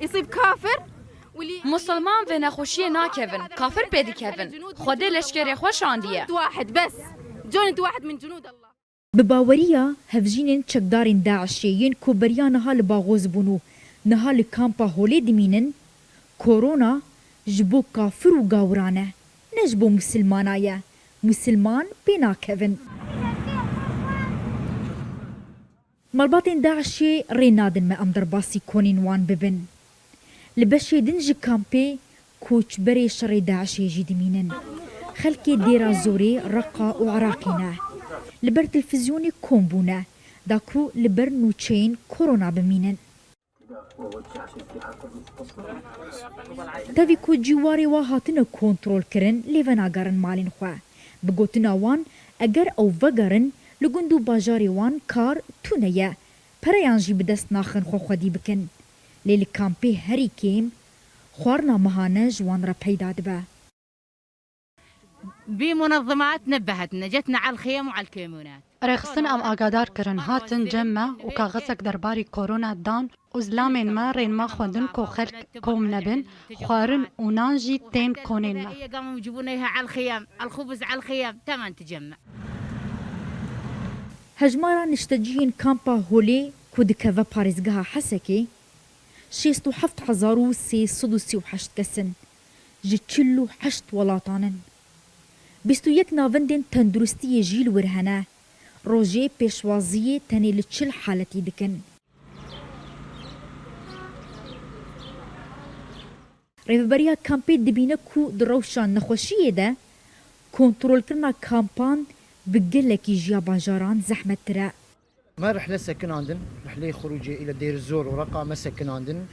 يصيب كافر مسلمان و نخوشی ناکevin کافر پیدی کevin خود لشکر خوش آندیه واحد بس جند واحد من جنود الله بباوريا هفجين چكدارين داعشيين كوبريا نها لباغوز بونو نها لكامبا هولي دمينن كورونا جبو كافر و غاورانه نجبو مسلمانايا مسلمان بنا كيفن مالباتين داعشي رينادن ما امدر باسي كونين وان ببن لبشي دنج كامبي كوچ بري شري داعشي جي دمينن خلكي ديرا زوري رقا وعراقينا لبر تلفزيوني كومبونا داكو لبر نوچين كورونا بمينن تاوی کو جواری و هاتن کنترل کرن لیوناگرن مالین خواه بگوتنا وان اگر او وگرن لگندو باجاری وان کار تونه پریان جی بدست ناخن خو خودی بکن لیل کامپی هری کیم خوارنا مهانه جوان را پیدا دبه بمنظمات نبهتنا جتنا على الخيم وعلى الكيمونات رخصن ام آگادار کرن هاتن جمع و کاغذک درباری کرونا دان و زلامین ما رین ما خوندن کو خلق کوم نبن خوارن و نانجی تین کونین ما قاموا يجيبونها على الخيام الخبز على الخيام تمام تجمع هجمارا نشتجين كامبا هولي كودكافا باريزغها حسكي 67338 كسن جتشلو 8 ولاطانن 21 نافندن تندرستي جيل ورهنا روجي بيشوازي تاني لتشل حالتي دكن ريفبريا كامبي دبينا كو دروشان نخوشيه ده كنترول كرنا كامبان بقلكي جيا باجاران زحمة ترى ما رحلة سكن عندن رحلة خروجي إلى دير الزور ورقة ما سكن عندن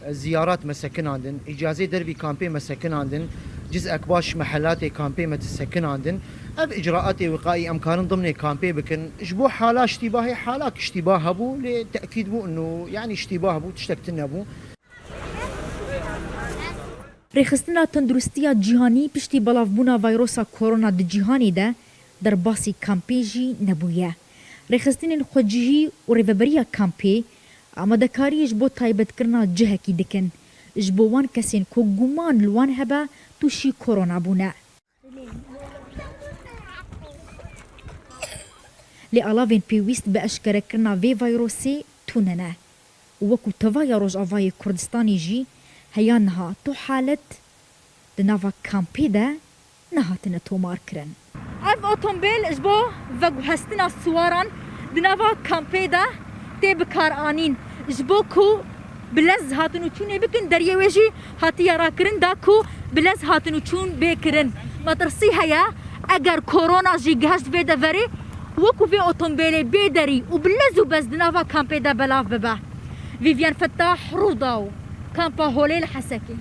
زيارات ما سكن عندن إجازة دربي كامبي ما سكن عندن جزء أكباش محلات كامبي ما تسكن عندن أب إجراءات وقائي أمكان ضمن كامبي بكن إجبو حالة اشتباهي حالات اشتباه بو لتأكيد بو إنه يعني اشتباه بو تشتكتنا بو رخصتنا تندرستيا جهاني بشتي بلافبونا فيروسا كورونا دي جهاني ده در باسي كامبي جي نبويا رخصتين الخوجي وريفبريا كامبي اما دكاري جبو تايبت كرنا جهكي دكن جبو وان كسين كو گومان لوان هبا توشي كورونا بونا لألافين بيويست بأشكر كرنا في فيروسي توننا وكو تفايا روج افاي كردستاني جي هيانها تو حالت دنافا كامبي ده نهاتنا تومار كرن اف اوتومبيل اجبو فاقو هستنا سواران دنافا كامبي ده تي بكار آنين اجبوكو بلز هاتنو چون بكن دريويجي هاتي يارا كرن داكو بلز هاتنو چون بكرن مطرسي هيا اگر كورونا جي گهشت بيدا فري وكو في اوتومبيلي بيدري وبلزو بس دنافا كامبي ده بلاف ببا فيفيان فتاح روداو كامبا هولي الحسكي